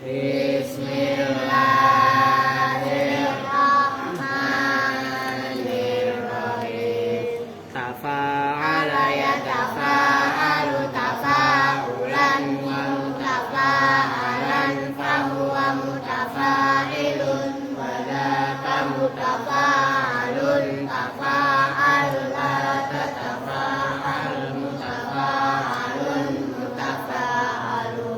Bismillahirrahmanirrahim. Tafa'ala yatafa'alu tafa'ulan wa mutafa'alan fahuwa mutafa'ilun wa dzaka mutafa'alun tafa'al la tatafa'al mutafa'alun mutafa'alun.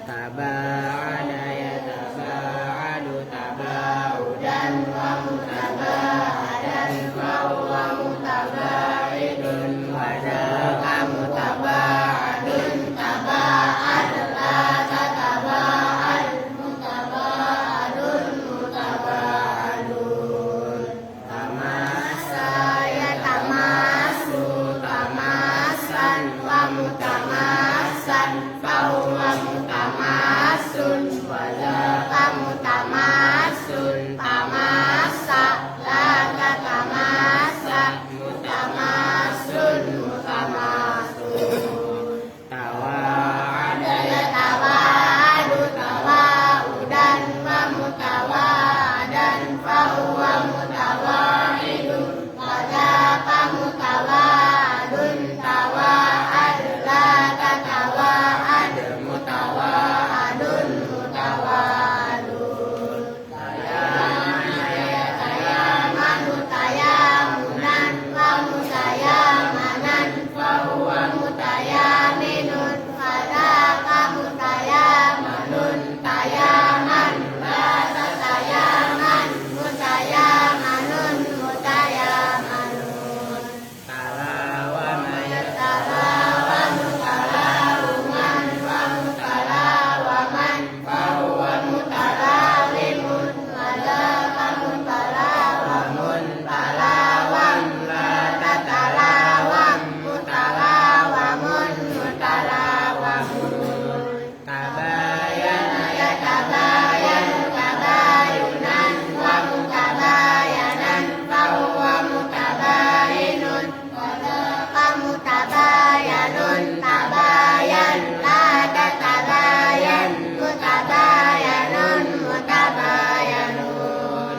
Taba'ada yataba'adu taba'udan wa mutaba'adan fahuwa mutaba'idun wa dzaka mutaba'adun taba'al la tataba'al mutaba'adun mutaba'alun. Tamassa yatamassu tamassan wa mutamassan fahuwa mutamassun wa dzaka mutamassun tamassa la tatamassa mutamassun mutamassun. Tawa'ada yatawa'adu tawa'udan wa mutawa'adan fahuwa mutawa'idun wa dzaka mutawa'adun tawa'ad la tatawa'ad mutawa'adun mutawa'adun. Tayamanu tayamunan wa mutayamanan fahuwa mutayaminun wa dzaka mutayamanun tayaman la tatayaman mutayamanun mutayamanun. Talawama yatalawanu talawuman wa mutalawaman fahuwa mutalawimun wa dzaka mutalawamun talawam la tatalawam mutalawamun mutalawamun. Tabayana yatabayanu tabayunan wa mutabayanan fahuwa mutabayinun wa dzaka mutabayanun tabayan la tatabayan mutabayanun mutabayanun.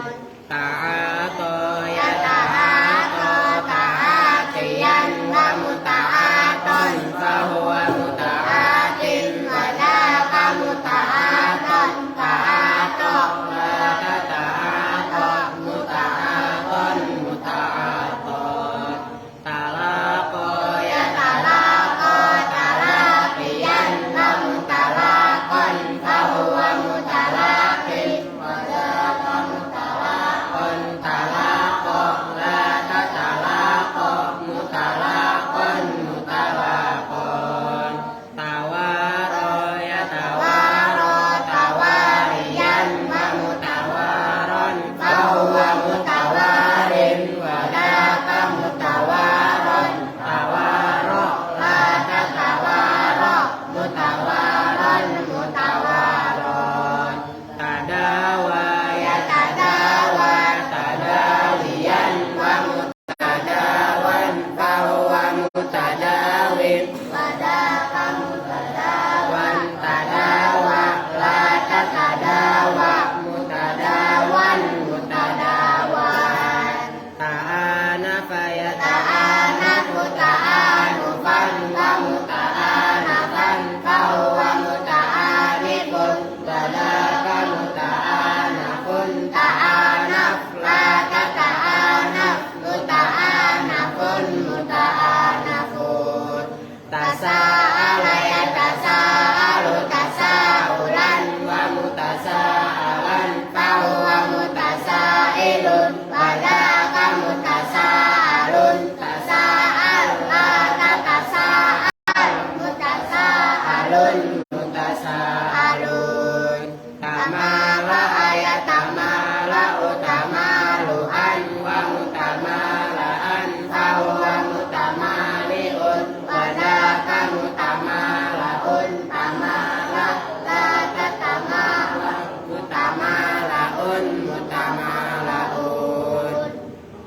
Ta'ato yata'ato ta'atiyan wa muta'aton fahuwa muta'atin wa dzaka muta'aton ta'ato la tata'ato muta'aton muta'aton. Talaqo yatalaqo talaqiyan wa mutalaqon fahuwa mutalaqin wa dzaka mutalaqon talaqo la tatalaqo mutalaqon mutalaqon. Tawaro yatawaro tawariyan wa mutawaron fahuwa mutawarin wa dzaka mutawaron tawaro la tatawaro mutawaron mutawaron. Tadawa yatadawa tadawiyan wa mutadawan fahuwa mutadawin wa dzaka mutadawan tadawa la tatadawa mutadawan mutadawan. Ta'anafa yata'anafu ta'anufan wa muta'anafan fahuwa muta'anifun wa dzaka muta'anafun ta'anaf la tata'anaf muta'anafun muta'anafun. Tasa'ala yatasa'alu tasa'ulan wa mutasa'alan fahuwa mutasa'ilun wa dzaka mutasa'alun tasa'al la tatasa'al mutasa'alun mutasa'alun. Tamala ayatamala utamaluan wa mutamalaan fahuwa mutamaliun wa dzaka mutamalaun tamala la tatamala mutamalaun mutamalaun.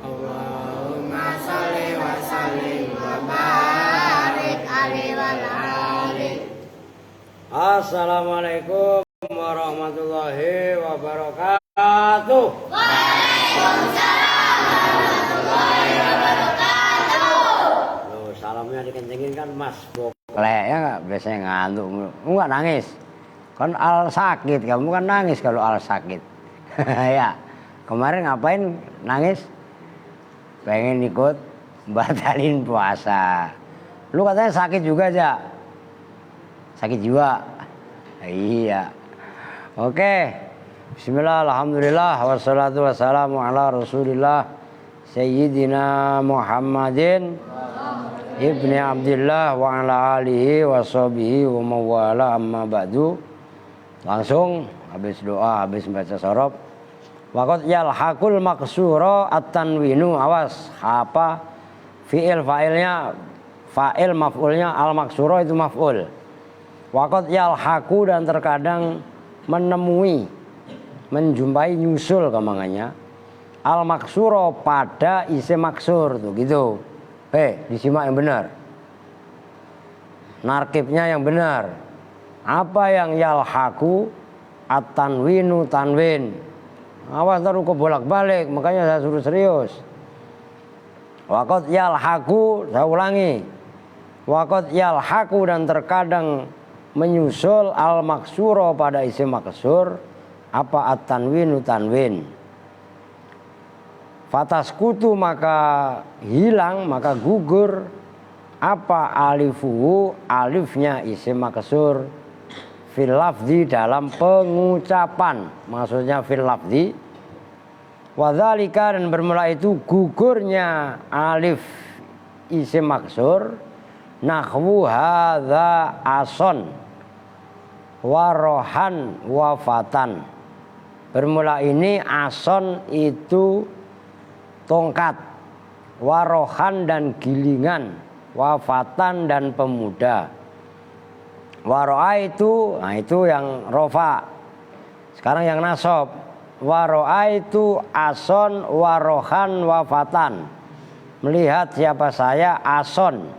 Allahumma sholli wa sallim wa barik alaihi wa alihi. Assalamualaikum. warahmatullahi wabarakatuh. Waalaikumsalam warahmatullahi wabarakatuh. Loh, salamnya dikencengin kan Mas Bok. Kayaknya nggak biasanya ngantuk, nggak nangis. Kan al sakit, kamu kan nangis kalau al sakit. Ya, kemarin ngapain nangis? Pengen ikut batalin puasa. Lu katanya sakit juga aja, sakit jiwa. Iya. Oke. Bismillah, alhamdulillah, wassalatu wassalamu ala rasulillah Sayyidina Muhammadin Ibni Abdillah wa ala alihi wa sahbihi wa mawala amma ba'du. Langsung habis doa, habis baca sorob. Waqad yalhaqul maksura at-tanwinu. Awas, apa fi'il fa'ilnya, fa'il maf'ulnya al maksura itu maf'ul. Waqad yalhaqu dan terkadang menemui, menjumpai, nyusul kemangannya al maksura pada isim maksur tuh gitu. Disimak yang benar. Narkibnya yang benar. Apa yang yalhaqu at-tanwinu tanwin. Awas taruh ke bolak-balik, makanya saya suruh serius. Waqad yalhaqu, saya ulangi. Waqad yalhaqu dan terkadang menyusul al maksuro pada isim maksur apa at-tanwinu tanwin. Fataskutu maka hilang, maka gugur apa alifuhu, alifnya isim maksur fil lafzi dalam pengucapan, maksudnya fil lafzi. Wadzalika dan bermula itu gugurnya alif isim maksur nahwu hadza ason warohan wafatan. Bermula ini ason itu tongkat, warohan dan gilingan, wafatan dan pemuda. Waro'a itu, nah itu yang rofa. Sekarang yang nasob. Waro'a itu ason, warohan, wafatan. Melihat siapa saya, ason.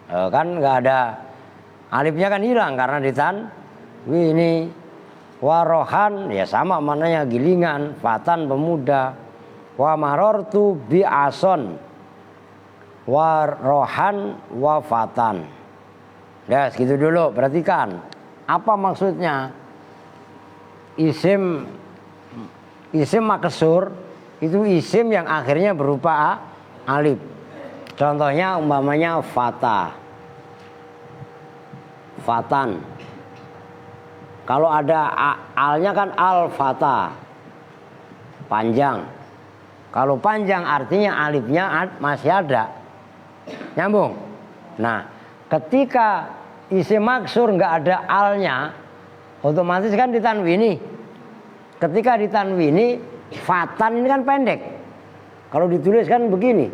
Kan nggak ada alifnya, kan hilang karena ditanwini. Warohan ya sama maknanya gilingan, fatan pemuda. Wa marortu bi ason, warohan, wafatan. Ya segitu dulu, perhatikan apa maksudnya. Isim maksur itu isim yang akhirnya berupa alif. Contohnya umpamanya fata, fatan. Kalau ada alnya kan al-fata, panjang. Kalau panjang artinya alifnya masih ada, nyambung. Nah, ketika isim maksur nggak ada alnya, otomatis kan ditanwini. Ketika ditanwini, fatan ini kan pendek. Kalau ditulis kan begini,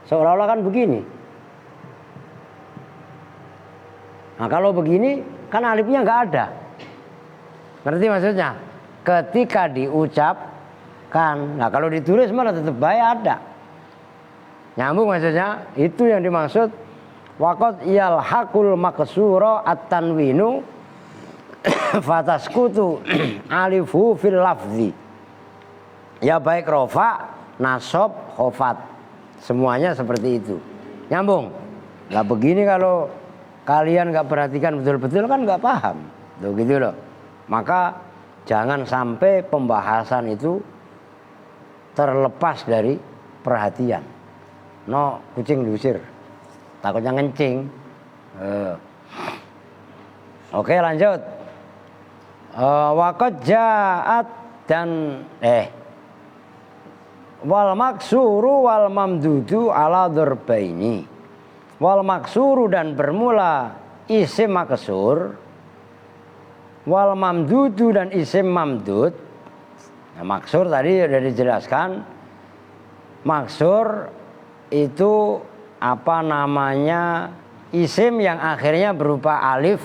seolah-olah kan begini. Nah kalau begini kan alifnya nggak ada. Ngerti maksudnya? Ketika diucapkan, nah kalau ditulis malah tetap baik ada. Nyambung maksudnya? Itu yang dimaksud. Waqad yalhaqul maksura at-tanwinu fataskutu alifu fil lafzi. Ya baik rofa, nasob, khofat. Semuanya seperti itu. Nyambung. Lah begini kalau kalian gak perhatikan betul-betul kan gak paham. Tuh gitu loh. Maka jangan sampai pembahasan itu terlepas dari perhatian. No, kucing diusir. Takutnya ngencing. Oke lanjut. Waqad ja'at dan wal maksuru wal mamdudu ala dzarbaini. Wal maksuru dan bermula isim maksur, wal mamdudu dan isim mamdud. Nah, maksur tadi sudah dijelaskan. Maksur itu apa namanya? Isim yang akhirnya berupa alif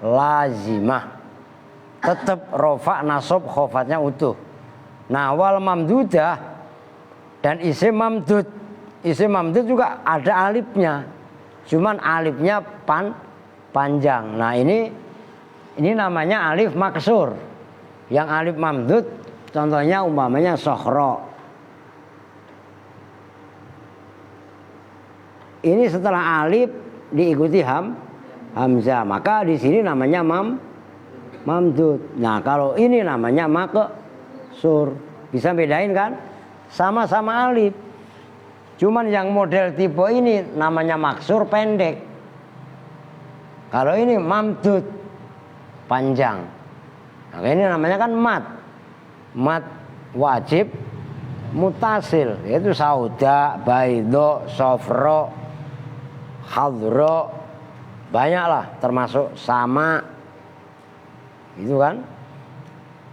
lazimah. Tetap rofa, nasob, khofatnya utuh. Nah, wal mamdudah dan isim mamdud. Isim mamdud juga ada alifnya. Cuman alifnya panjang. Nah, ini Ini namanya alif maksur. Yang alif mamdud contohnya umpamanya sokhro. Ini setelah alif diikuti hamzah, maka di sini namanya mamdud. Nah, kalau ini namanya maksur. Bisa bedain kan? Sama-sama alif. Cuman yang model tipe ini namanya maksur pendek. Kalau ini mamdud panjang. Nah, ini namanya kan mat. Mat wajib mutasil, yaitu sauda, baido, sofro, hadro, banyaklah termasuk sama. Itu kan?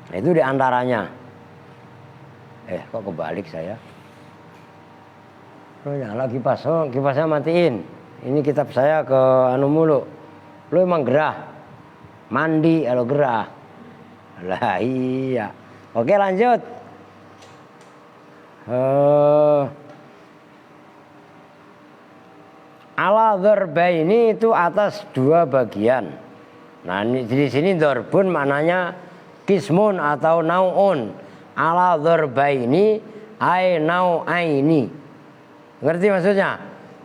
Itu diantaranya. Kok kebalik saya? Oh, nyala kipas. Oh, kipasnya matiin. Ini kitab saya ke anu mulu. Lu emang gerah. Mandi kalau gerah. Lah iya. Oke, lanjut. Ala dzarbaini itu atas dua bagian. Nah, di sini dzarbun maknanya kismun atau nau'un. Ala dzarbaini ai nau'aini. Ngerti maksudnya?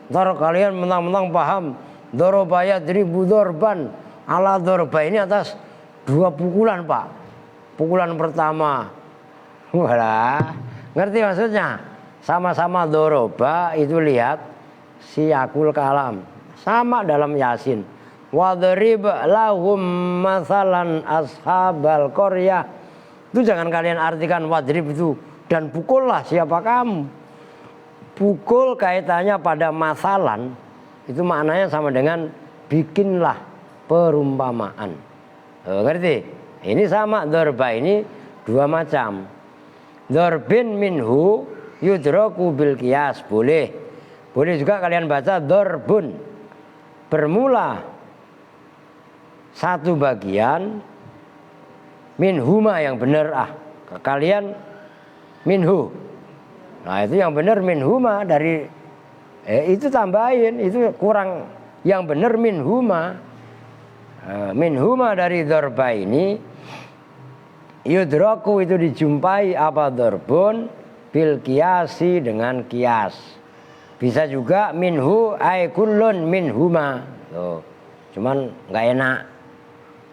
Ntar kalian mentang-mentang paham dzarabaya dribu dzarban. Ala dzarbaini atas dua pukulan, Pak. Pukulan pertama. Walah, ngerti maksudnya? Sama-sama dzaraba itu lihat siyakul kalam. Sama dalam Yasin. Wadrib lahum masalan ashabal qaryah. Itu jangan kalian artikan wadrib itu dan pukullah siapa kamu. Pukul kaitannya pada masalan itu maknanya sama dengan bikinlah perumpamaan. Ngerti? Ini sama dzarba ini dua macam. Dzarbin minhu yudraku bil qiyas, boleh. Boleh juga kalian baca dzarbun. Bermula satu bagian minhuma yang benar kalian minhu. Nah, itu yang benar minhuma dari itu tambahin, itu kurang yang benar minhuma. Minhuma dari dzarba ini yudraku itu dijumpai apa dzarbun bil qiyasi dengan qiyas. Bisa juga minhu ay kullun minhuma. Tuh. Cuman enggak enak.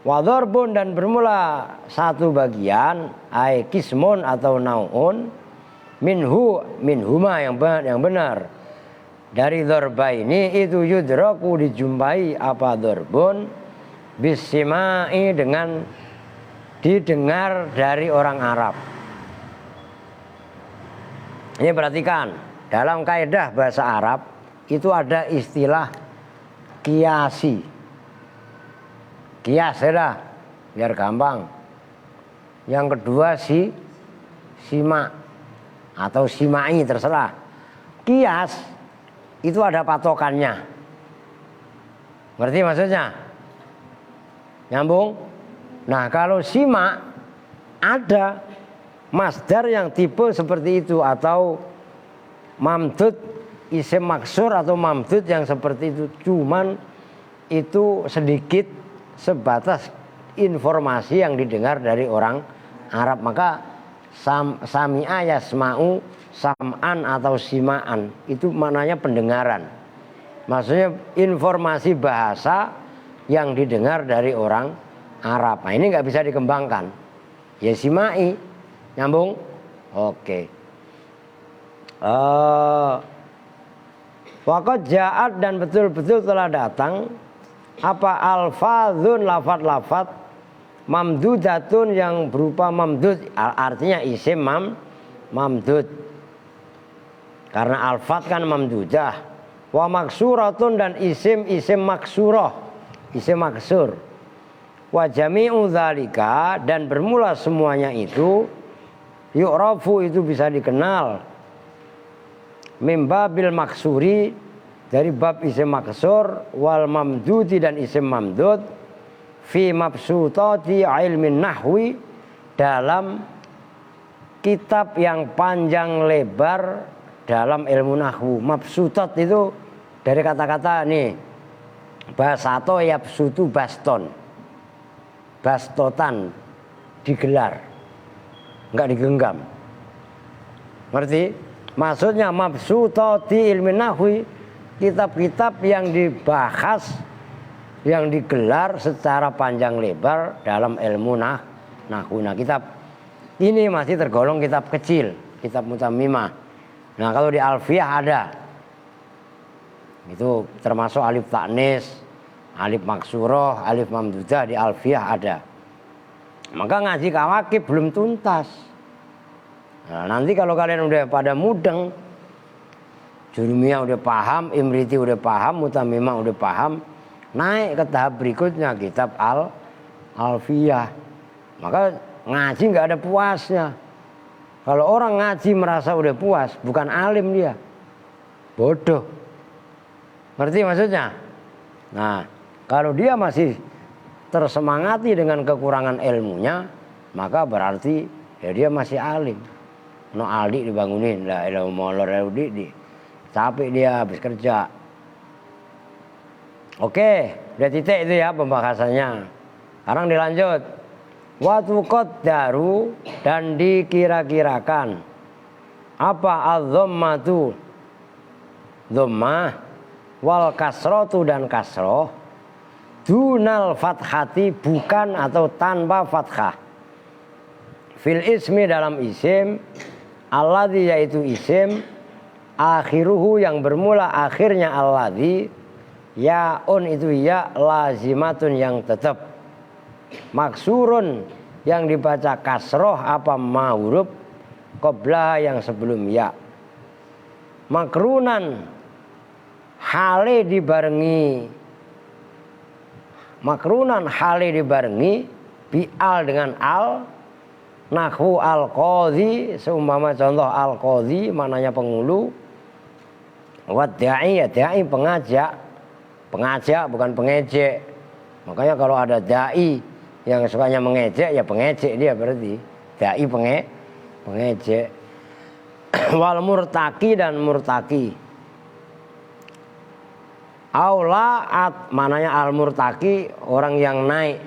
Wa dzarbun dan bermula satu bagian ay kismun atau nau'un minhu minhuma yang benar. Dari dzarba ini itu yudraku dijumpai apa dzarbun bisimai dengan didengar dari orang Arab. Ini perhatikan, dalam kaidah bahasa Arab itu ada istilah kiasi. Kias ya, biar gampang. Yang kedua sima atau simai terserah. Kias itu ada patokannya. Ngerti maksudnya? Nyambung? Nah, kalau sima ada masdar yang tipe seperti itu atau mamdud isim maksur atau mamdud yang seperti itu, cuman itu sedikit sebatas informasi yang didengar dari orang Arab. Maka sami'a yasma'u sam'an atau sima'an itu maknanya pendengaran. Maksudnya informasi bahasa yang didengar dari orang Arab. Nah, ini nggak bisa dikembangkan. Ya simai, nyambung? Oke. Waqad ja'at dan betul-betul telah datang apa alfadzun lafat-lafat mamdudatun yang berupa mamdud, artinya isim mamdud. Karena alfat kan mamdudah. Wa maksuratun dan isim maksurah, isim maksur. Wa jami'u dzalika dan bermula semuanya itu yu'rafu itu bisa dikenal mim babil maksuri dari bab isim maksur wal mamdudi dan isim mamdud fi mabsutati ilmin nahwi dalam kitab yang panjang lebar dalam ilmu nahwu. Mabsutat itu dari kata-kata nih basato yabsutu baston. bastotan, digelar, enggak digenggam. Ngerti? Maksudnya mabsutati ilmi nahwi, kitab-kitab yang dibahas, yang digelar secara panjang lebar dalam ilmu nahwu. Nah, kitab ini masih tergolong kitab kecil, kitab mutammimah. Nah, kalau di Alfiyah ada. Itu termasuk alif ta'nis, alif maksuroh, alif mamdudah, di Alfiyah ada. Maka ngaji kawakib belum tuntas. Nah, nanti kalau kalian udah pada mudeng, Jurumiyah udah paham, Imriti udah paham, Mutammimah udah paham, naik ke tahap berikutnya kitab Alfiyah. Maka ngaji nggak ada puasnya. Kalau orang ngaji merasa udah puas, bukan alim dia, bodoh. Ngerti maksudnya? Nah, kalau dia masih tersemangati dengan kekurangan ilmunya, maka berarti ya dia masih alim. No aldi dibangunin, lah ilmu molor di capek dia habis kerja. Oke, udah titik itu ya pembahasannya. Sekarang dilanjut. Watu qaddaru, dan dikira-kirakan apa az-dhammatu, dhammah, wal kasrotu, dan kasroh, dunal fathati, bukan atau tanpa fathah, fil ismi, dalam isim, alladzi, yaitu isim, akhiruhu, yang bermula akhirnya alladzi, yaun, itu ya, lazimatun, yang tetap, maksurun, yang dibaca kasroh apa ma huruf, qabla, yang sebelum ya, makrunan, hale dibarengi, makrunan hale dibarengi, bi'al, dengan al, nahwu al-qadhi, seumpama contoh al-qadhi mananya penghulu, wad da'i, ya da'i pengajak, bukan pengejek. Makanya kalau ada da'i yang sukanya mengejek, ya pengejek dia berarti. Da'i pengejek. Wal murtaki, dan murtaki. Aulaat, mananya al murtaki, orang yang naik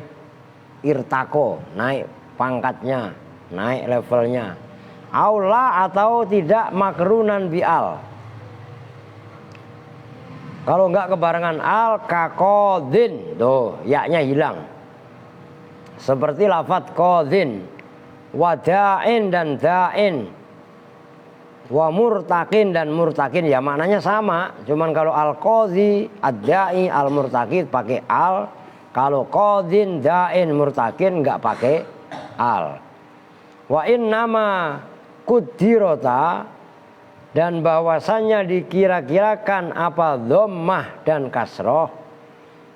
irtako, naik pangkatnya, naik levelnya. Aula, atau tidak makrunan bi'al. Kalau enggak kebarengan al, kakodin, tuh yaknya hilang. Seperti lafadz kodin, wada'in, dan da'in, wa murtakin, dan murtakin, ya maknanya sama. Cuman kalau al-qadhi, ad-da'i, al-murtaqid pakai al. Kalau qadhin, da'in, murtakin enggak pakai al. Wa innama kudirota, dan bahwasannya dikira-kirakan apa dhammah dan kasroh,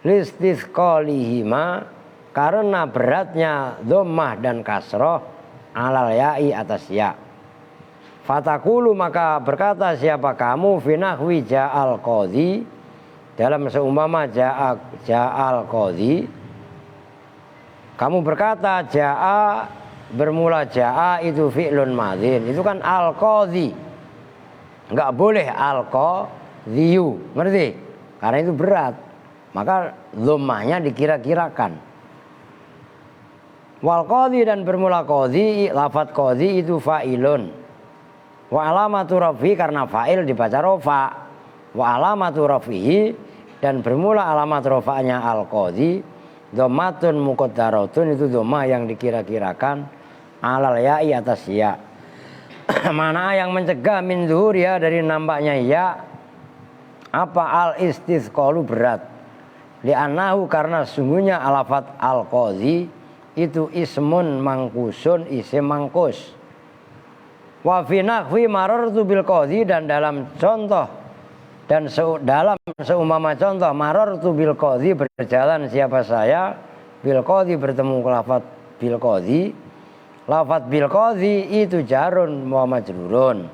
listisqalihima, karena beratnya dhammah dan kasroh, alal ya'i, atas ya. Fatakulu, maka berkata siapa kamu, fi nahwi ja'al qadhi, dalam seumpama ja'al qadhi, kamu berkata ja'a, bermula ja'a itu fi'lun madhin, itu kan al qadhi, enggak boleh al qadhiyu, ngerti? Karena itu berat, maka dhammahnya dikira-kirakan. Wal qadhi, dan bermula qadhi, lafadz qadhi itu fa'ilun. Wa alamatu rafi, karena fa'il dibaca rofa. Wa alamatu rafihi, dan bermula alamat rofa'nya al-qadhi, dhammatun muqaddaratun, itu dhammah yang dikira-kirakan, alal ya'i, atas ya. Mana yang mencegah min zuhuriya, dari nampaknya ya, apa al-istisqalu, berat. Li'annahu, karena sungguhnya alafat al-qadhi itu ismun mangkusun, isim mangkus. Wa fi nahwi marartu bil qadhi, dan dalam contoh, dan dalam seumpama contoh marartu bil qadhi, berjalan siapa saya, bil qadhi, bertemu lafaz bil qadhi. Lafaz bil qadhi itu jarun wa majrurun.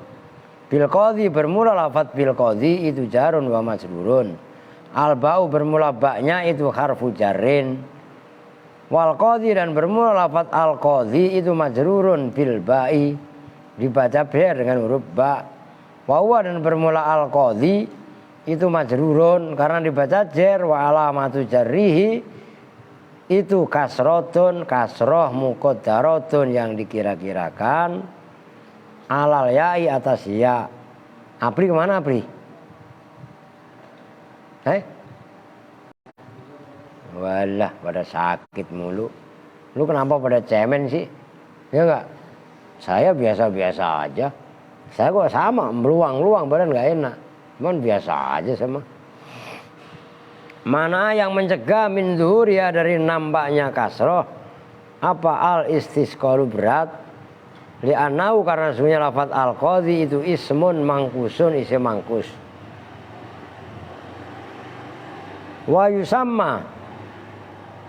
Bil qadhi bermula lafaz bil qadhi itu jarun wa majrurun. Al ba'u, bermula ba'nya itu harfu jarrin. Wal qadhi, dan bermula lafaz al qadhi itu majrurun bil ba'i, dibaca ber dengan huruf ba. Wa huwa, dan bermula al qadhi itu majrurun karena dibaca jar, wa alamatu jarrihi itu kasrotun, kasroh muqaddaratun yang dikira-kirakan alal ya'i atas ya. Apri kemana Apri? Walah pada sakit mulu. Lu kenapa pada cemen sih? Ya enggak? Saya biasa-biasa aja. Saya kok sama, meluang-luang badan nggak enak. Cuman biasa aja sama. Mana yang mencegah min zuhuriya dari nampaknya kasroh? Apa al istisqalu berat? Li'anau karena sebenarnya lafaz al-qadhi itu ismun mangkusun, isim mangkus. Wa yusamma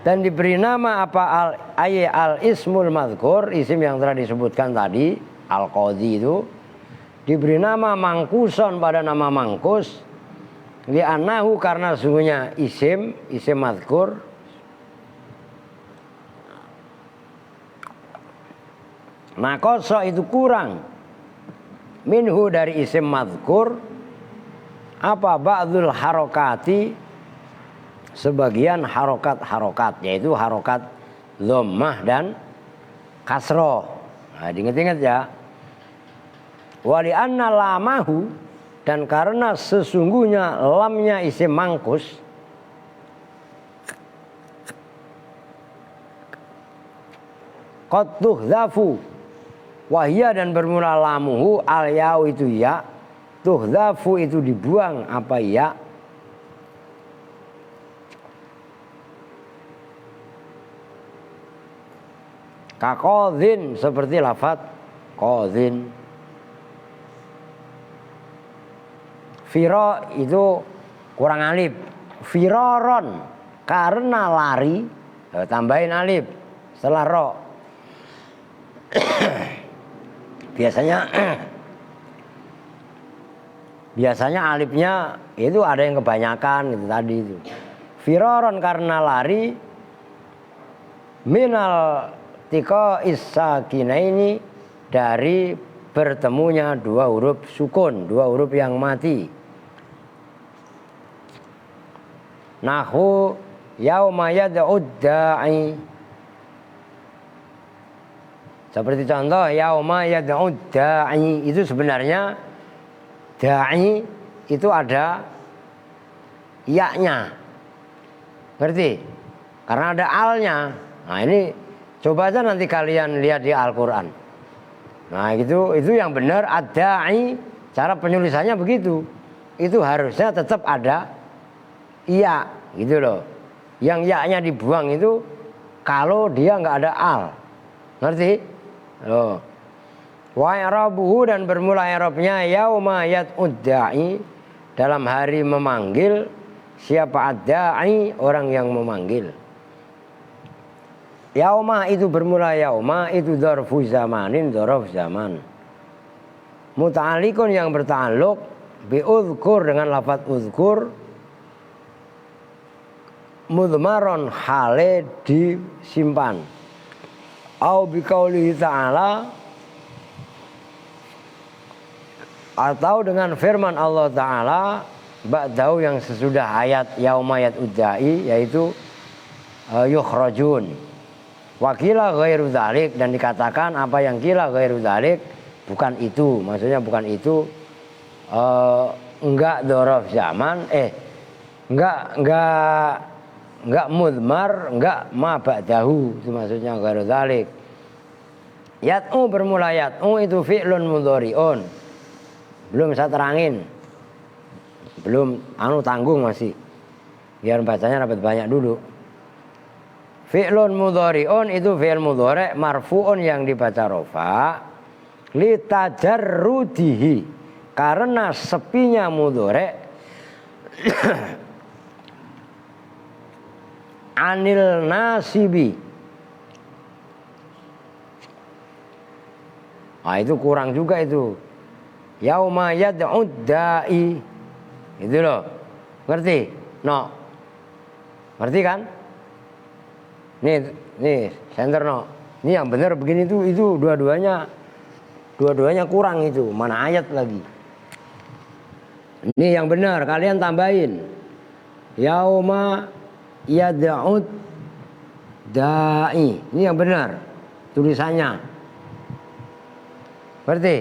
dan diberi nama apa al ismul madhkur, isim yang telah disebutkan tadi, al-qadhi itu diberi nama mangkuson pada nama mangkus. Li'annahu karena sesungguhnya isim madhkur nakoso itu kurang minhu dari isim madhkur apa ba'dul harokati sebagian harokat yaitu harokat dhammah dan kasroh. Nah, diingat-ingat ya. Wali anna lamahu dan karena sesungguhnya lamnya isim mangkus qad tuhdhafu wahia dan bermula lamuhu al ya'u itu ya, tuhdhafu itu dibuang apa ya, kakodhin seperti lafaz kodhin. Firo itu kurang alif. Firoron karena lari, tambahin alif setelah ro. biasanya alifnya itu ada yang kebanyakan itu tadi itu. Firoron karena lari minal tiko isakina ini dari bertemunya dua huruf sukun, dua huruf yang mati. Nahu yauma yad'ud da'i. Seperti contoh yauma yad'ud da'i itu sebenarnya da'i itu ada ya-nya. Ngerti? Karena ada alnya. Nah, ini coba aja nanti kalian lihat di Al-Qur'an. Nah, itu yang benar ad-da'i, cara penulisannya begitu. Itu harusnya tetap ada iya gitu loh. Yang ya-nya dibuang itu kalau dia nggak ada al. Ngerti? Loh. Wa i'rabuhu dan bermula i'rabnya yauma yad'ud da'i dalam hari memanggil. Siapa ad-da'i? Orang yang memanggil. Yauma itu bermula yauma itu dzarfu zamanin, dzaraf zaman. Muta'alliqun yang berta'alluq bi uzkur dengan lafaz uzkur. Mudmaron hale disimpan. Au biqaulihi ta'ala atau dengan firman Allah Ta'ala ba'dahu yang sesudah ayat yauma yad'ud da'i yaitu yukhrajun. Wakila ghairu dzalik dan dikatakan apa yang kila ghairu dzalik bukan itu, maksudnya bukan itu enggak dzaraf zaman enggak mudmar, enggak ma ba'dahu, itu maksudnya ghairu dzalik. Yat'u bermula yat'u itu fi'lun mudhari'un. Belum saya terangin. Belum tanggung masih. Biar bacanya dapat banyak dulu. Fi'lun mudhari'un itu fi'il mudhari' marfu'un yang dibaca rafa li tajarrudihi karena sepinya mudhari' anil nasibi. Nah, itu kurang juga itu. Yauma yad'ud da'i. Itu loh. Ngerti? No. Ngerti kan? Nih, center no. Ini yang benar begini tuh itu dua-duanya kurang itu. Mana ayat lagi? Ini yang benar, kalian tambahin. Yauma yad'ud Da'i. Ini yang benar tulisannya. Berarti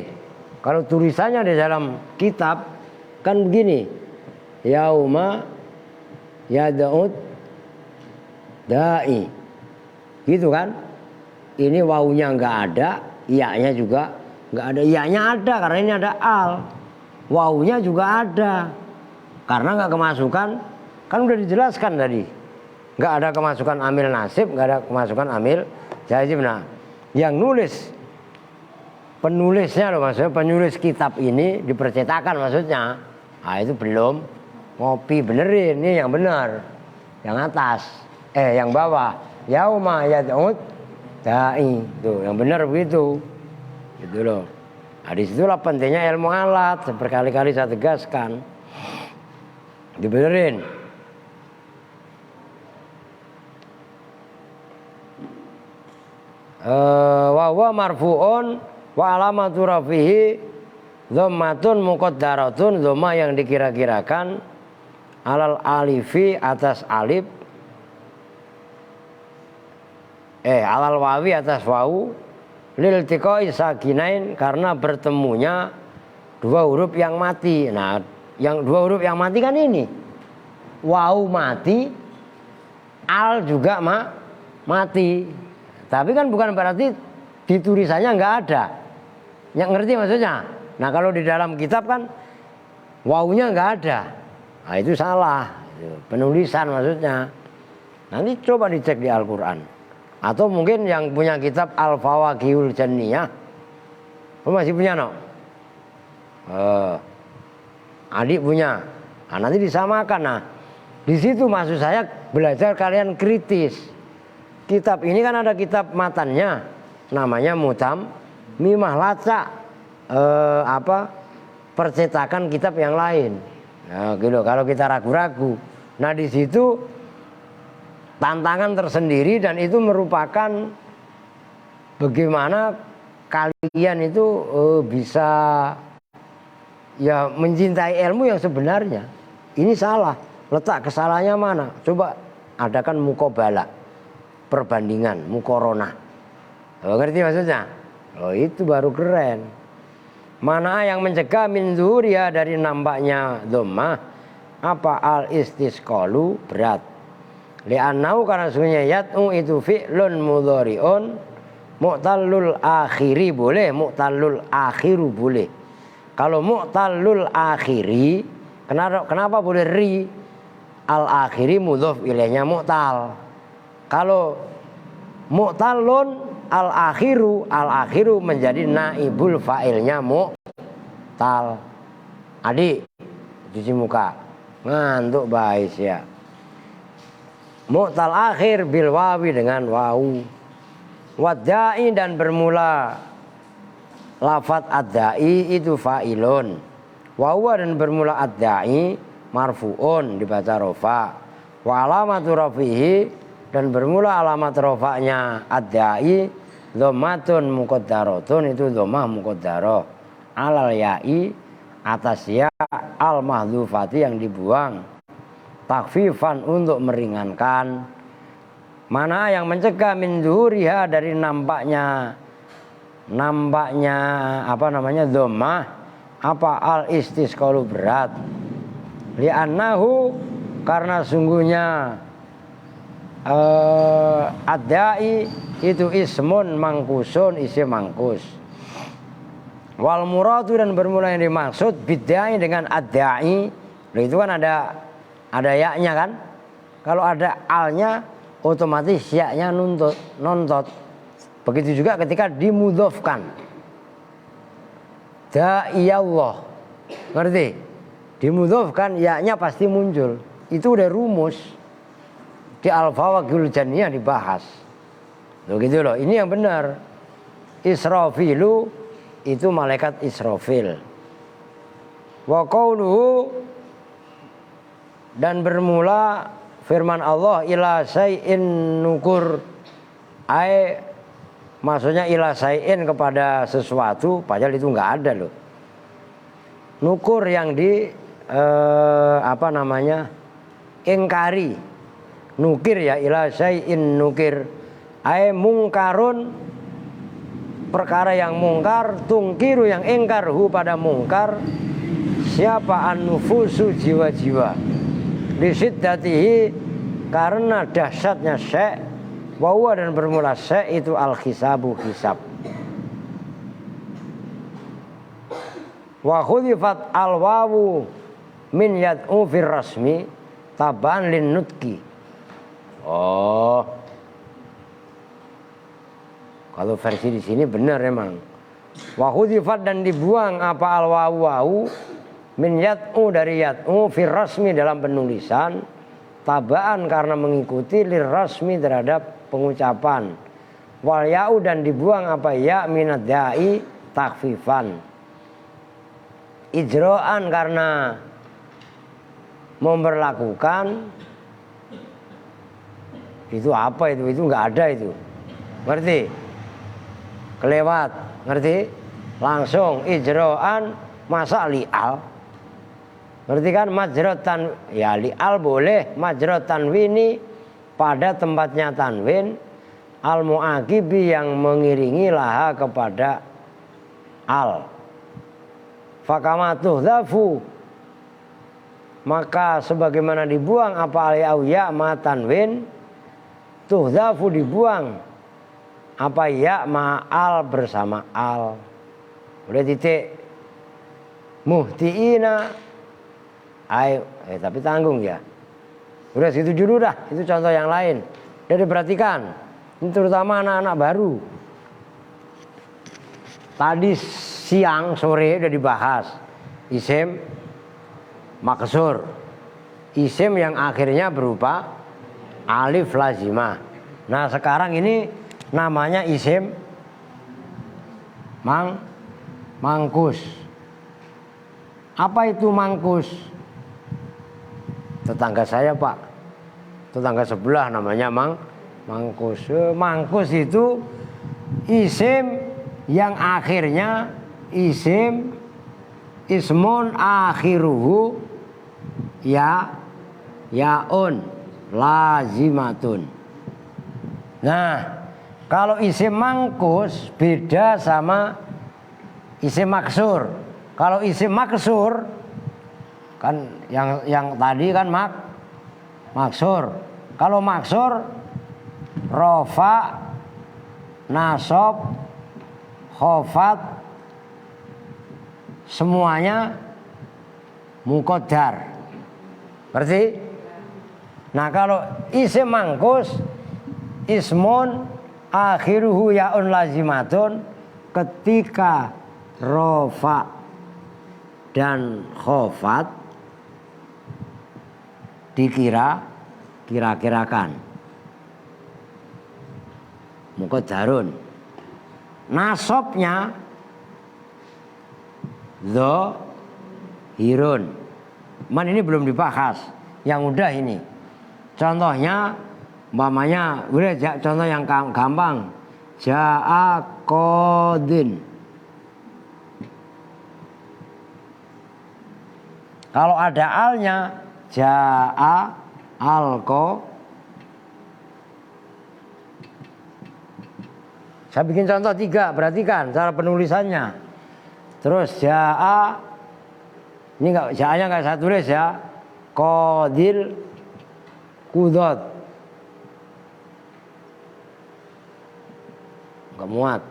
kalau tulisannya di dalam kitab kan begini. Yauma yad'ud da'i. Gitu kan? Ini wawunya enggak ada, iya-nya juga enggak ada. Iya-nya ada karena ini ada al. Wawunya juga ada. Karena enggak kemasukan, kan udah dijelaskan tadi. Enggak ada kemasukan amil nasib, enggak ada kemasukan amil jazim. Nah, yang nulis penulisnya loh, maksudnya penulis kitab ini dipercetakan maksudnya. Ah itu belum ngopi benerin, ini yang benar. Yang atas, yang bawah. Yauma yad'ud da'i. Tuh, yang benar begitu. Gitu loh. Nah, disitulah pentingnya ilmu alat. Berkali-kali saya tegaskan. Dibenerin. Wa huwa marfu'un wa alamatu rafihi dhammatun muqaddaratun. Dhamma yang dikira-kirakan alal alifi atas alif, alal wawi atas wawu, lil tiqoi sakinain karena bertemunya dua huruf yang mati. Nah, yang dua huruf yang mati kan ini. Wawu mati, al juga mati. Tapi kan bukan berarti di tulisannya enggak ada. Yang ngerti maksudnya? Nah, kalau di dalam kitab kan wawunya enggak ada. Nah, itu salah. Penulisan maksudnya. Nanti coba dicek di Al-Qur'an. Atau mungkin yang punya kitab Al-Fawaqihul Janniyah. Lu masih punya, no? Adik punya. Nah, nanti disamakan. Nah, di situ maksud saya belajar kalian kritis. Kitab ini kan ada kitab matannya, namanya Mutam Mimah Lacak. Percetakan kitab yang lain. Nah, gitu. Kalau kita ragu-ragu. Nah, di situ tantangan tersendiri dan itu merupakan bagaimana kalian itu bisa ya mencintai ilmu yang sebenarnya. Ini salah. Letak kesalahannya mana? Coba adakan mukobala, perbandingan, mukorona. Ngerti maksudnya? Oh, itu baru keren. Mana yang mencegah min zuhuriya dari nampaknya dhammah? Apa al istisqalu berat. Li'annau karena sungguhnya yat'u itu fi'lun mudhari'un mu'tallul akhiri boleh, mu'tallul akhiru boleh. Kalau mu'tallul akhiri, kenapa boleh ri? Al akhiri mudhof ilaihnya mu'tal. Kalau mu'talun al akhiru menjadi naibul fa'ilnya mu'tal. Adik, cuci muka. Ngantuk bais ya. Mu'tal akhir bil wawi dengan wawu. Wadda'i dan bermula lafat ad-da'i itu fa'ilun. Wawa dan bermula ad-da'i marfu'un dibaca rofa. Wa alamatu rafihi dan bermula alamat rofa'nya ad-da'i dhammatun muqaddaratun itu dhammah muqaddarah alal ya'i atas ya al mahdhufati yang dibuang takfifan untuk meringankan. Mana yang mencegah min zuhuriha dari nampaknya dhammah apa al istisqalu berat. Li'annahu karena sungguhnya ad-da'i itu ismun mangkusun, isim mangkus. Wal muradu dan bermula yang dimaksud bid'ai dengan ad-da'i. Itu kan ada ya-nya kan? Kalau ada alnya otomatis ya-nya nontot. Begitu juga ketika dimudhofkan. Da'i Allah. Ngerti? Dimudhofkan ya-nya pasti muncul. Itu udah rumus. Di Al-Fawaqihul Janniyah dibahas. Loh gitu loh, ini yang benar. Israfilu itu malaikat Israfil. Wa qauluhu dan bermula firman Allah ila syai'in nukur. Maksudnya ila syai'in kepada sesuatu, padahal itu enggak ada loh. Nukur yang ingkari. Nukir ya ila syai'in nukir Ai mungkarun, perkara yang mungkar, tungkiru yang ingkar hu pada mungkar, siapa an-nufusu jiwa-jiwa, lisiddatihi karena dahsyatnya syek, wawa dan bermula syek itu al-hisabu hisab. Wa khudifat al-wawu min yad'u fir rasmi taban lin nutki. Oh, kalau versi di sini benar emang. Wa khudifat dan dibuang apa al-wawu min yad'u dari yad'u fir rasmi dalam penulisan, tabaan karena mengikuti lir rasmi terhadap pengucapan. Wal ya'u dan dibuang apa ya minad da'i takhfifan. Ijro'an karena memberlakukan. Itu apa itu nggak ada itu, ngerti? Kelewat, ngerti? Langsung ijro'an, masa li'al, ngerti kan? Majrot ya li'al boleh, majrot tanwini pada tempatnya tanwin, al mu'aqibi yang mengiringi laha kepada al. Fakamatuh dhafu, maka sebagaimana dibuang apa al ya ma tanwin, tuh dhafu dibuang apa ya ma al bersama al. Udah titik. Muhtiina ayo tapi tanggung ya. Udah situ dulu dah, itu contoh yang lain. Jadi perhatikan, ini terutama anak-anak baru. Tadi siang sore udah dibahas isim maksur, isim yang akhirnya berupa alif lazimah. Nah sekarang ini namanya isim mangkus. Apa itu mangkus? Tetangga saya pak, tetangga sebelah namanya mangkus. Mangkus itu isim yang akhirnya ismun akhiruhu yaun lazimatun. Nah, kalau isim mangkus beda sama isim maksur. Kalau isim maksur kan yang tadi kan maksur. Kalau maksur rofa, nasab, khofat semuanya muqaddar. Berarti nah kalau isim mangkus ismun akhiruhu yaun lazimatun, ketika rofa dan khofat kira-kirakan muqaddarun. Nasabnya dhahirun. Man ini belum dibahas. Yang udah ini. Contohnya umpamanya udah contoh yang gampang. Ja'a qadin. Kalau ada alnya ja'a alqa. Saya bikin contoh 3, perhatikan cara penulisannya. Terus ja'a, ini ja'anya nggak saya tulis ya. Qadil qudot. Nggak muat.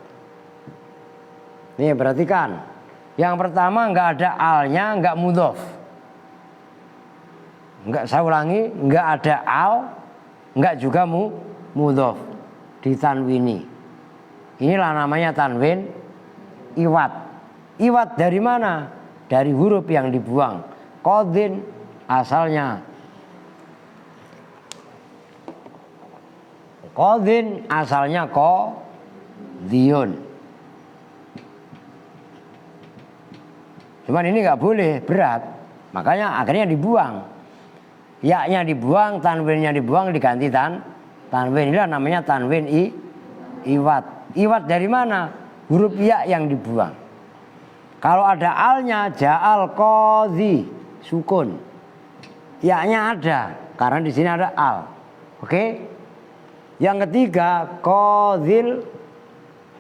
Nih perhatikan. Yang pertama nggak ada alnya, nggak mudhof. Nggak, saya ulangi, nggak ada al, nggak juga mudhof. Ditanwini. Inilah namanya tanwin iwat. Iwat dari mana? Dari huruf yang dibuang. Qadin asalnya qadiyun. Cuman ini nggak boleh, berat. Makanya akhirnya dibuang. Ya-nya dibuang, tanwinnya dibuang, diganti tanwin. Inilah namanya tanwin iwat. Iwat dari mana? Huruf ya yang dibuang. Kalau ada alnya ja'al qadhi sukun. Ya-nya ada karena di sini ada al. Oke? Yang ketiga qadhil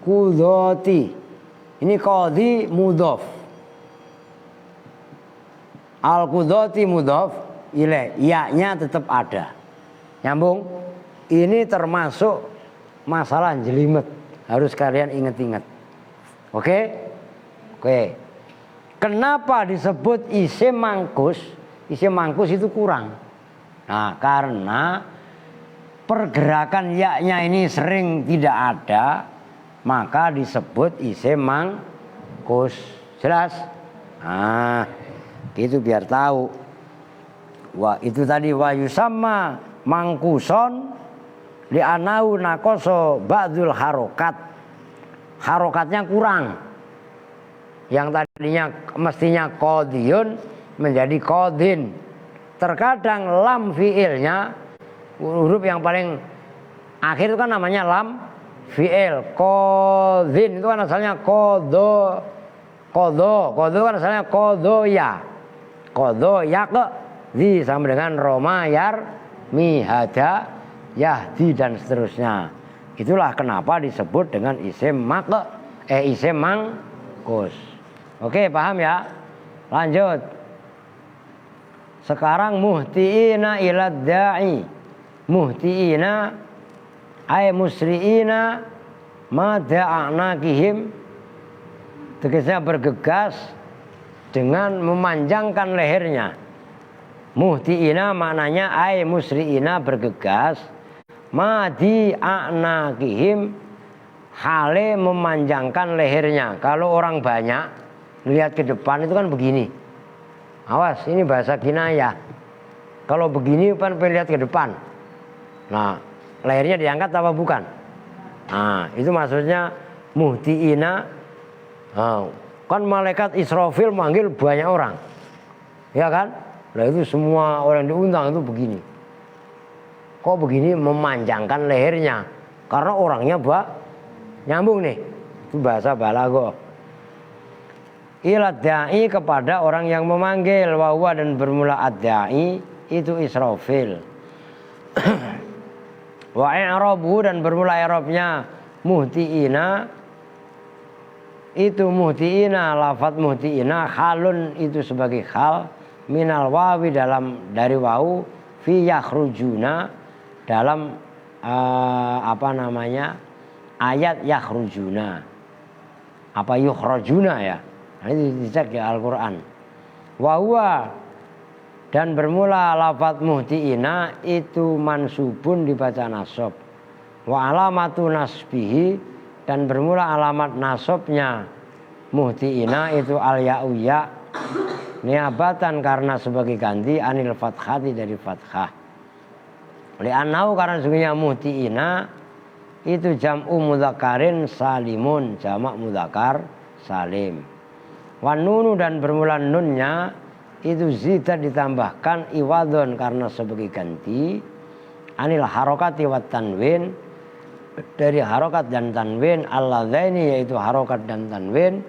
qudhati. Ini qadhi mudhof. Al qudhati mudhof ilaih, ya-nya tetap ada. Nyambung? Ini termasuk masalah jelimet. Harus kalian ingat-ingat. Oke? Oke. Kenapa disebut isim mangkus? Isim mangkus itu kurang. Nah, karena pergerakan ya-nya ini sering tidak ada, maka disebut isim mangkus. Jelas? Nah, itu biar tahu. Wah, itu tadi wa yusamma mangkuson li'anau nakoso ba'dul harokat. Harokatnya kurang. Yang tadinya mestinya qadhiyun menjadi qadhin. Terkadang lam fi'ilnya, huruf yang paling akhir itu kan namanya lam fi'il. Qadhin itu kan asalnya qadha. Qadha kan asalnya qadhoya. Qadhoya ke di sama dengan Roma yar mihada yahdi dan seterusnya. Itulah kenapa disebut dengan isim isim mangkus. Oke, paham ya? Lanjut. Sekarang muhtiina ilad da'i. Muhtiina ay musriina ma da'anakihim. Tegasnya bergegas dengan memanjangkan lehernya. Muhtiina maknanya ay musriina bergegas. Ma di'anakihim hale memanjangkan lehernya. Kalau orang banyak lihat ke depan itu kan begini. Awas, ini bahasa kinayah. Kalau begini kan lihat ke depan. Nah, lehernya diangkat apa bukan? Nah, itu maksudnya muhtiina. Nah, kan malaikat Israfil manggil banyak orang. Ya kan? Nah, itu semua orang diundang itu begini. Kok begini memanjangkan lehernya? Karena orangnya nyambung nih. Itu bahasa balaghah. Ila da'i kepada orang yang memanggil, wa huwa dan bermula ad-da'i itu Israfil. Wa i'rabu dan bermula i'rabnya muhtiina itu muhtiina, lafadz muhtiina halun itu sebagai hal minal wawi dari wau fi yakhrujuna dalam ayat yakhrujuna apa yukhrajuna ya. Nah, ini dicek di Al-Quran. Wahuwa dan bermula lafadz muhtiina itu mansubun dibaca nasab. Wa alamatu nasbihi dan bermula alamat nasabnya muhtiina itu al-ya'u ya niabatan karena sebagai ganti anil fathati dari fathah. Li'annau karena sesungguhnya muhtiina itu jam'u mudzakarin salimun, jamak mudzakar salim. Wanunu dan bermula nunnya itu zida ditambahkan iwadon karena sebagai ganti anil harokati wat tanwin dari harokat dan tanwin alladzaini yaitu harokat dan tanwin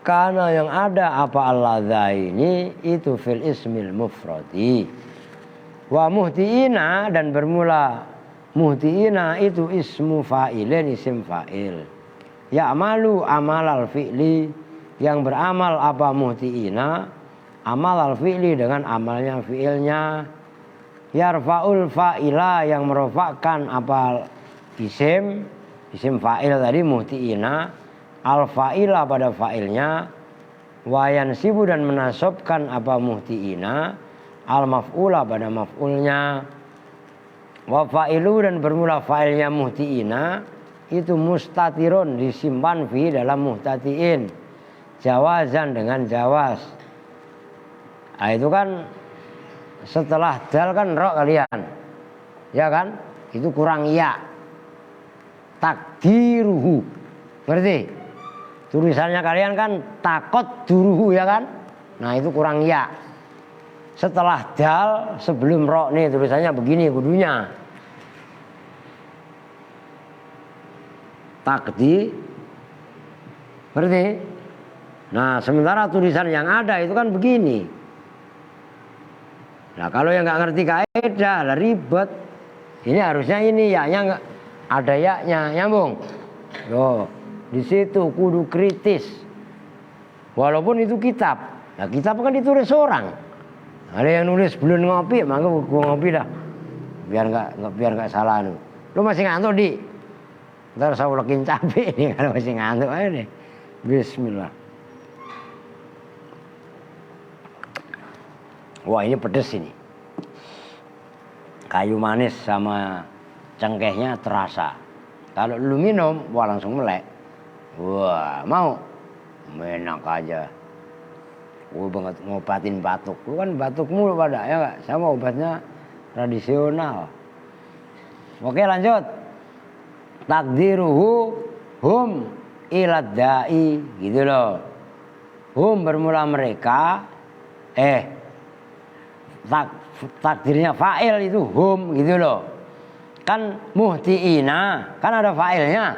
karena yang ada apa alladzaini itu fil ismil mufradi. Wa muhtiina dan bermula muhtiina itu ismu fa'ilin isim fa'il. Ya'malu amal al-fi'li yang beramal apa muhtiina amal al-fi'li dengan amalnya fi'ilnya. Yarfa'ul fa'ila yang merofakkan apa isim fa'il tadi muhtiina al-fa'ila pada fa'ilnya. Wayansibu dan menasobkan apa muhtiina al-maf'ula pada maf'ulnya. Wa fa'ilu dan bermula fa'ilnya muhtiina itu mustatirun disimpan fi dalam muhtatiin. Jawazan dengan jawaz. Nah, itu kan setelah dal kan ro kalian. Ya kan? Itu kurang ya. Takdiruhu. Berarti tulisannya kalian kan takot duruhu ya kan? Nah, itu kurang ya. Setelah dal sebelum ro nih tulisannya begini kudunya. Takdi. Berarti nah, sementara tulisan yang ada itu kan begini. Nah, kalau yang nggak ngerti kaidah, lah ribet. Ini harusnya ini ya-nya enggak ada ya-nya, nyambung. Yo, di situ kudu kritis. Walaupun itu kitab. Nah, kitab kan ditulis orang. Ada yang nulis belum ngopi, maka gua ngopi dah. Biar enggak salah lu. Lu masih ngantuk, Di? Ntar saya ulekin cabai nih kalau masih ngantuk aja deh. Bismillah. Wah, ini pedes ini. Kayu manis sama cengkehnya terasa. Kalau lu minum, wah langsung melek. Wah, mau? Enak aja. Gue banget ngobatin batuk. Lu kan batuk mulu pada, ya nggak? Sama obatnya tradisional. Oke, lanjut. Takdiruhu hum ilad da'i, gitu loh. Hum bermula mereka, takdirnya fa'il itu hum, gitu loh. Kan muhtiina, kan ada fa'ilnya.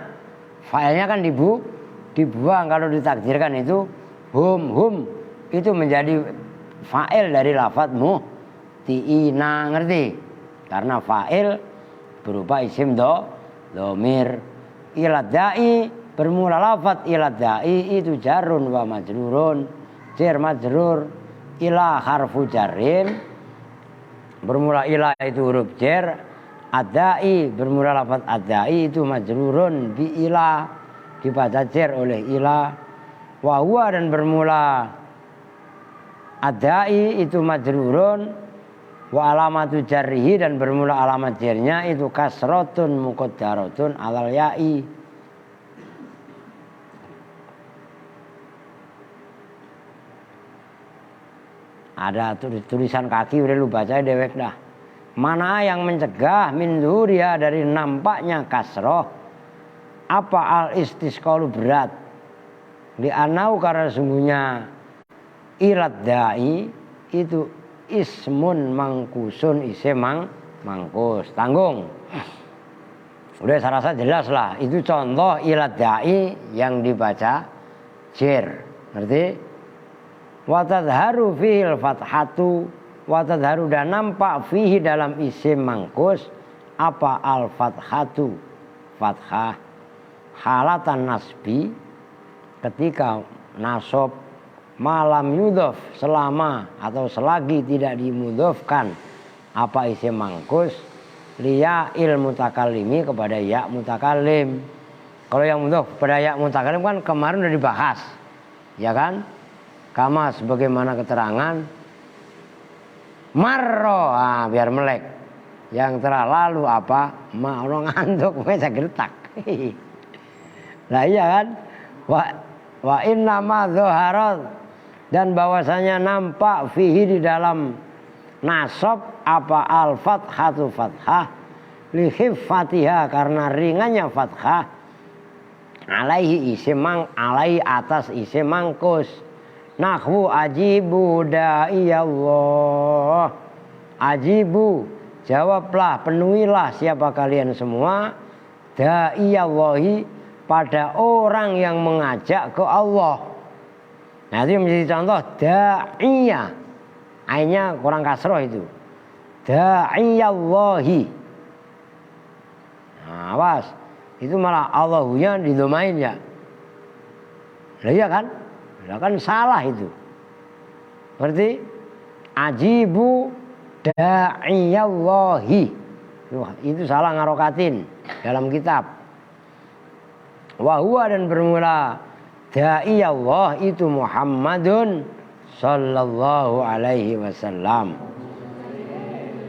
Fa'ilnya kan dibuang kalau ditakdirkan itu hum itu menjadi fa'il dari lafadz muhtiina, ngerti? Karena fa'il berupa isim domir. Ilad da'i bermula lafadz ilad da'i itu jarun wa majrurun, jar majrur, ila harfu jarrin, bermula ila itu huruf jar, adai bermula lafadz adai itu majrurun bi ila, dibaca jar oleh ila, wa huwa dan bermula adai itu majrurun, wa alamatu jarrihi dan bermula alamat jarnya itu kasrotun muqaddaratun alal ya'i. Ada tulisan kaki udah lu baca dewek dah. Mana yang mencegah min zuhuriha dari nampaknya kasroh? Apa al istisqalu berat? Di anau karena sungguhnya ilad da'i itu ismun mangkusun, isim mangkus, tanggung. Udah saya rasa jelas lah. Itu contoh ilad da'i yang dibaca jar. Ngerti? Wa tadharu fihil fathatu, wa tadharu dan nampak fihi dalam isim mangkus apa al fathatu, fathah, halatan nasbi ketika nasob, malam yudhof selama atau selagi tidak dimudhofkan apa isim mangkus liya il mutakallimi kepada ya mutakallim. Kalau yang mudhof kepada ya mutakallim kan kemarin udah dibahas, ya kan? Kama sebagaimana keterangan marro, biar melek. Yang telah lalu apa? Ma orang ngantuk, saya gertak. Lah iya kan? Wa inna ma dzaharat dan bahwasanya nampak fihi di dalam nasab apa al fathatu fathah li khiffatiha karena ringannya fathah alaihi isim alaihi atas isim mangkus. Nahwu ajibu da'iyallah. Ajibu, jawablah, penuhilah siapa kalian semua da'iyallahi pada orang yang mengajak ke Allah. Nah itu menjadi contoh da'iyah. Ainnya kurang kasroh itu. Da'iyallahi. Nah awas, itu malah Allahunya didomain ya. Lah iya kan? Lah kan salah itu. Berarti ajibu da'iyallahi. Itu salah ngarokatin dalam kitab. Wa huwa dan bermula da'iyallah itu Muhammadun sallallahu alaihi wasallam.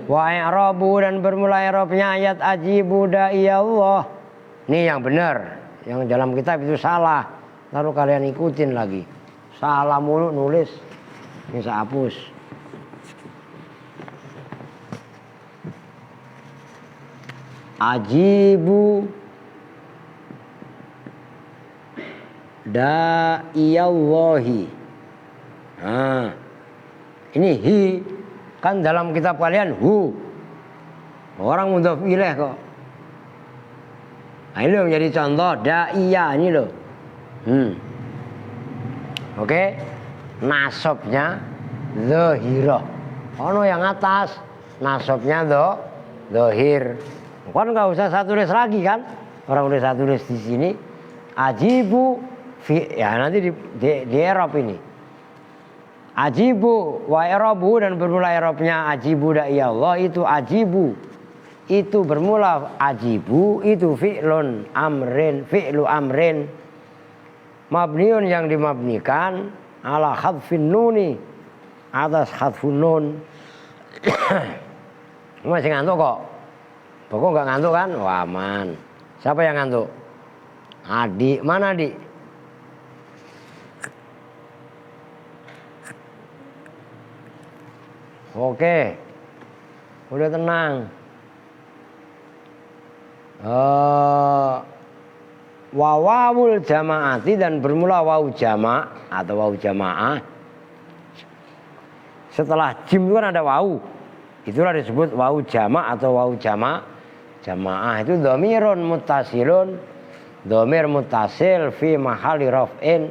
Wa i'rabu dan bermula i'rabnya ayat ajibu da'iyallah. Ini yang benar. Yang dalam kitab itu salah. Lalu kalian ikutin lagi. Salah mulu nulis. Ini saya hapus. Ajibu da'iyallahi. Nah, ini hi kan dalam kitab kalian hu. Orang mudhaf ilaih kok. Nah, ini loh menjadi contoh da'iyah ini loh. Oke, nasabnya dhahirah. Ono yang atas nasabnya dhahir. Kan nggak usah saya tulis lagi kan? Orang udah saya tulis di sini. Ajibu ya nanti di Arab ini. Ajibu wa i'rabu dan bermula i'rabnya ajibu da'i Allah itu ajibu. Itu bermula ajibu itu fi'lun amrin fi'lu amrin mabniun yang dimabnikan ala khadfin nuni atas khadfun nun. Masih ngantuk kok? Pokok nggak ngantuk kan? Wah aman. Siapa yang ngantuk? Adik, mana adik? Oke, udah tenang. Wawawul jamaati dan bermula wawu jama atau wawu jamaah. Setelah jim itu kan ada wawu. Itulah disebut wawu jama atau wawu jama. Jamaah itu dhamirun muttasilun. Dhamir muttasil fi mahali raf'in.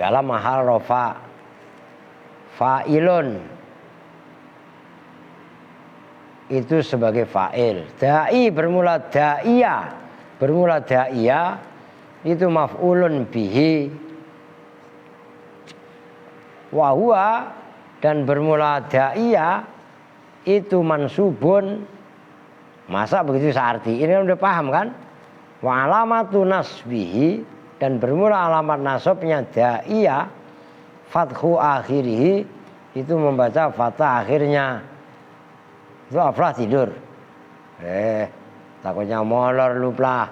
Dalam mahal rafa. Fa'ilun itu sebagai fa'il. Da'i bermula da'iyah. Bermula da'iyah itu maf'ulun bihi. Wahua dan bermula da'iyah itu mansubun. Masa begitu searti? Ini kan udah paham kan? Wa alamatu nasbihi dan bermula alamat nasabnya da'iyah fathu akhirih itu membaca fathah akhirnya. Itu aflah tidur. Takutnya molor lupa.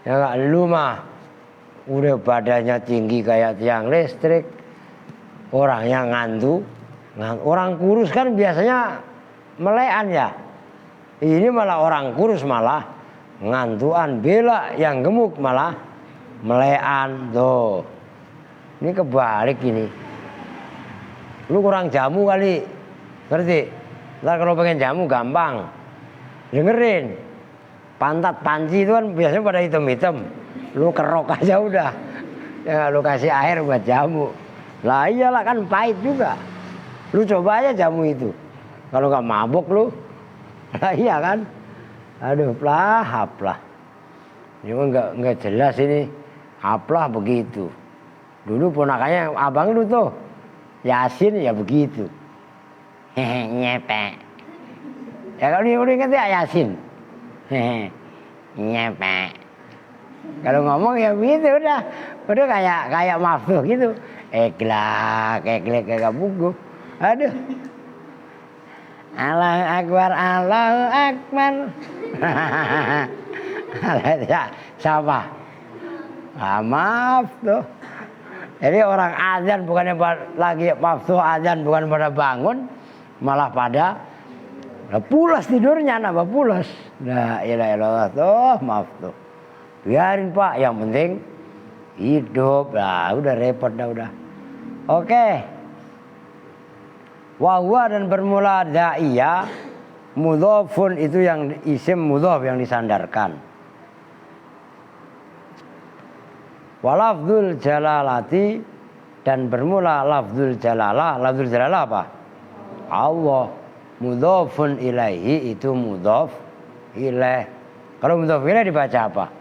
Ya enggak lu mah udah badannya tinggi kayak tiang listrik. Orangnya ngantuk. Orang kurus kan biasanya melean ya. Ini malah orang kurus malah ngantuan, bela yang gemuk malah melean tuh. Ini kebalik ini. Lu kurang jamu kali, ngerti? Ntar kalau pengen jamu gampang, dengerin. Pantat panci itu kan biasanya pada hitam-hitam. Lu kerok aja udah, ya lu kasih air buat jamu. Lah iyalah kan pahit juga. Lu coba aja jamu itu. Kalau nggak mabuk lu, lah iya kan? Aduh, haplah. Cuma nggak jelas ini, haplah begitu. Dulu ponakannya abang lu tuh. Yasin ya begitu. Hehe nyepek. Ya kalau dia udah inget ya Yasin. Hehe nyepek. Kalau ngomong ya begitu udah kayak maftuh gitu. Eklek kayak buku. Aduh. Allahu Akbar, Allahu Akbar. Siapa? Maaf tuh. Jadi orang azan bukannya lagi waktu azan bukan pada bangun, malah pada pulas tidurnya, nambah pulas. La ilaha illallah tuh, maaf tuh. Biarin Pak, yang penting hidup. Lah udah repot dah udah. Oke. Wahwa dan bermula da'iyah, mudhofun itu yang isim mudhof yang disandarkan. Walafdzul jalalati dan bermula lafdzul jalalah. Lafdzul jalalah apa? Allah. Mudhofun ilaihi itu mudhof ilaih. Kalau mudhof ilaih dibaca apa?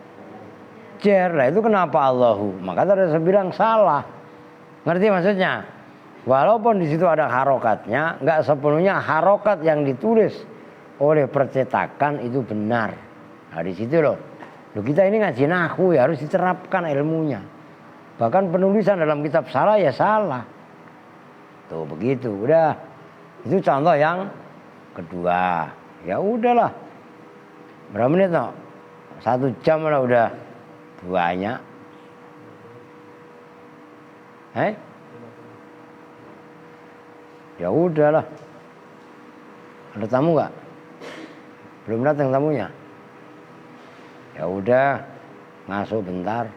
Jar. Lah itu kenapa Allahu? Maka ada yang bilang salah. Ngerti maksudnya? Walaupun di situ ada harokatnya, nggak sepenuhnya harokat yang ditulis oleh percetakan itu benar. Nah di situ loh. Kita ini ngaji nahwu ya harus diterapkan ilmunya. Bahkan penulisan dalam kitab salah ya salah. Tuh begitu, udah. Itu contoh yang kedua. Ya udahlah. Berapa menit no? 1 jam lah udah banyak. Ya udahlah. Ada tamu nggak? Belum datang tamunya. Ya udah, ngasuh bentar.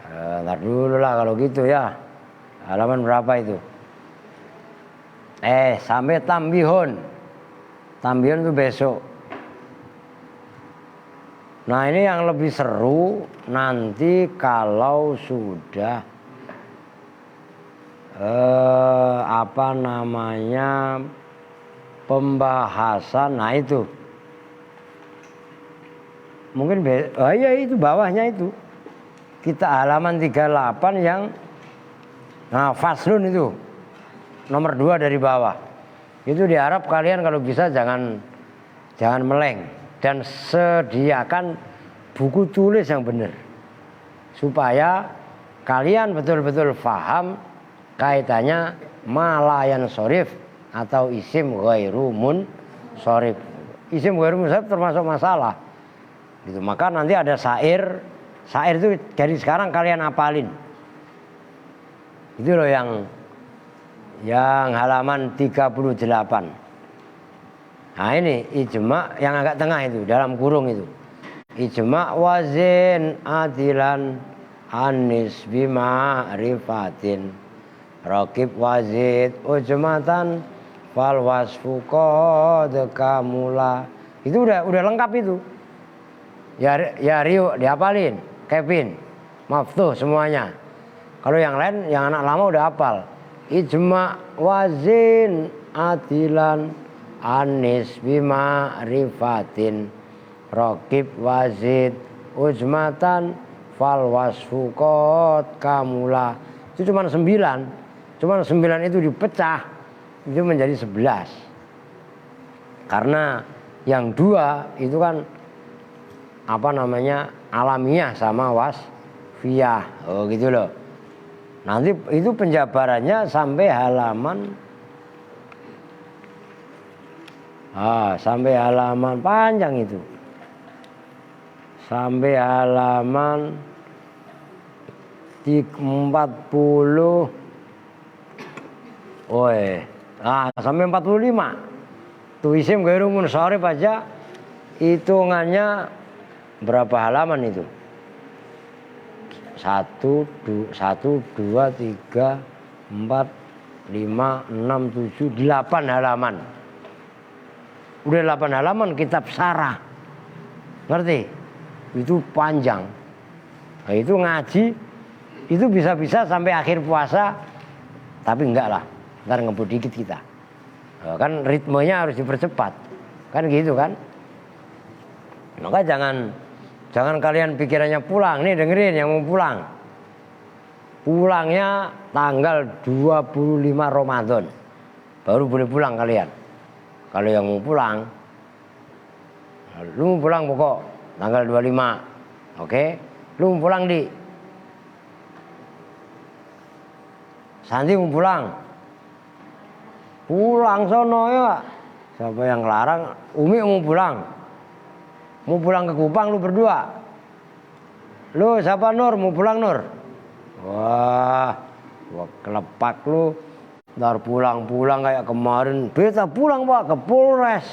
Ntar dulu lah kalau gitu ya. Halaman berapa itu? Sampai tambihun. Tambihun itu besok. Nah ini yang lebih seru nanti kalau sudah pembahasan. Nah itu mungkin oh iya itu bawahnya itu kita halaman 38 yang nah faslun itu nomor 2 dari bawah. Itu diharap kalian kalau bisa jangan meleng dan sediakan buku tulis yang benar supaya kalian betul-betul paham kaitannya malayan sorif atau isim ghairu munsorif. Isim ghairu munsorif termasuk masalah. Gitu. Maka nanti ada syair itu dari sekarang kalian apalin. Itu loh yang halaman 38. Nah ini ijma yang agak tengah itu dalam kurung itu. Ijma wazin adilan anis bima rifatin raqib wazid ujmatan fal wasfu qad kamula. Itu udah lengkap itu. Ya Rio dihafalin, Kevin, Maftuh semuanya. Kalau yang lain, yang anak lama udah hafal. Ijma wazin adilan anis bima rifatin raqib wazid ujmatan fal wasfu qad kamula. Itu cuma 9. Cuma 9 itu dipecah itu menjadi 11. Karena yang 2 itu kan alamiah sama wasfiyah. Oh gitu loh. Nanti itu penjabarannya sampai halaman panjang itu. Sampai halaman 40. Sampai 45. Tuh isim ghairu munsorif aja hitungannya berapa halaman itu? 1, 2, 3, 4, 5, 6, 7, 8 halaman. Udah 8 halaman kitab sarah. Ngerti? Itu panjang. Nah, itu ngaji itu bisa-bisa sampai akhir puasa. Tapi enggak lah. Ntar ngebut dikit kita. Kan ritmenya harus dipercepat. Kan gitu kan? Maka jangan kalian pikirannya pulang. Nih dengerin yang mau pulang. Pulangnya tanggal 25 Ramadan. Baru boleh pulang kalian. Kalau yang mau pulang, lu mau pulang pokok tanggal 25. Oke? Lu mau pulang di Santi mau pulang. Pulang sono ya. Siapa yang larang? Umi mau pulang. Mau pulang ke Kupang lu berdua. Lu siapa Nur? Mau pulang Nur? Wah kelepak lu. Ntar pulang kayak kemarin. Beta pulang Pak ke Polres.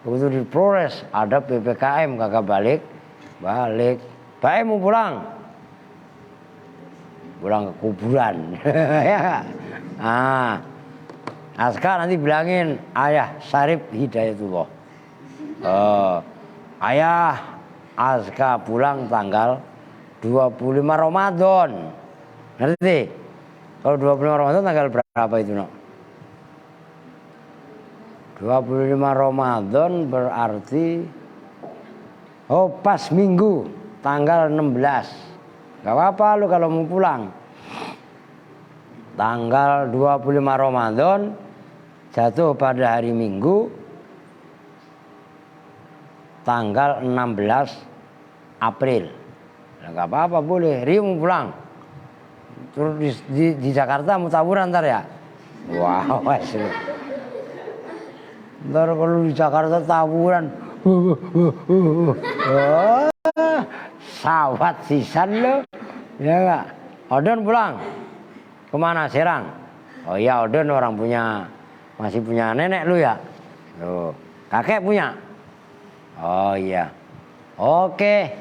Begitu di Polres ada PPKM kagak balik. Baik mau pulang. Pulang ke kuburan. Ya. Aska nanti bilangin Ayah Syarif Hidayatullah. Ayah Aska pulang tanggal 25 Ramadan. Ngerti? Kalau 25 Ramadan tanggal berapa itu, Nok? 25 Ramadan berarti pas Minggu tanggal 16. Gak apa-apa lu kalau mau pulang. Tanggal 25 Ramadan jatuh pada hari Minggu tanggal 16 April. Gak apa-apa boleh. Rio mau pulang. Terus di Jakarta mau tawuran ntar ya? Wow, seru. Ntar kalau di Jakarta tawuran. Sawat sisan lo. Ya gak? Odon pulang. Kemana? Serang? Oh iya Odon orang masih punya nenek lu ya? Tuh. Kakek punya? Oh iya. Oke.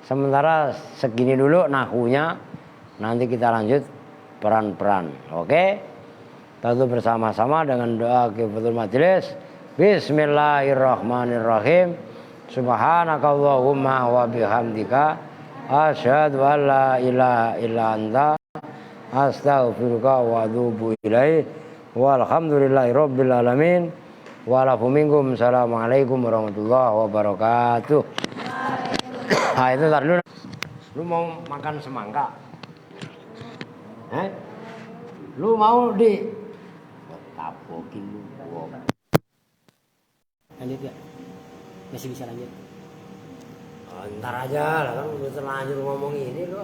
Sementara segini dulu nahunya. Nanti kita lanjut peran-peran. Oke. Tentu bersama-sama dengan doa kifatul majelis. Bismillahirrahmanirrahim. Subhanakallahumma wa bihamdika asyhadu an la ilaha illa anta astaghfiruka wa atubu ilaik. Walhamdulillahirabbil alamin. Wa'alafu minkum. Assalamualaikum warahmatullahi wabarakatuh. Nah itu ntar dulu. Lu mau makan semangka? Lu mau di tapokin lu. Lanjut ya? Masih bisa lanjut? Ntar aja lah kan udah terlanjur ngomong ini lu.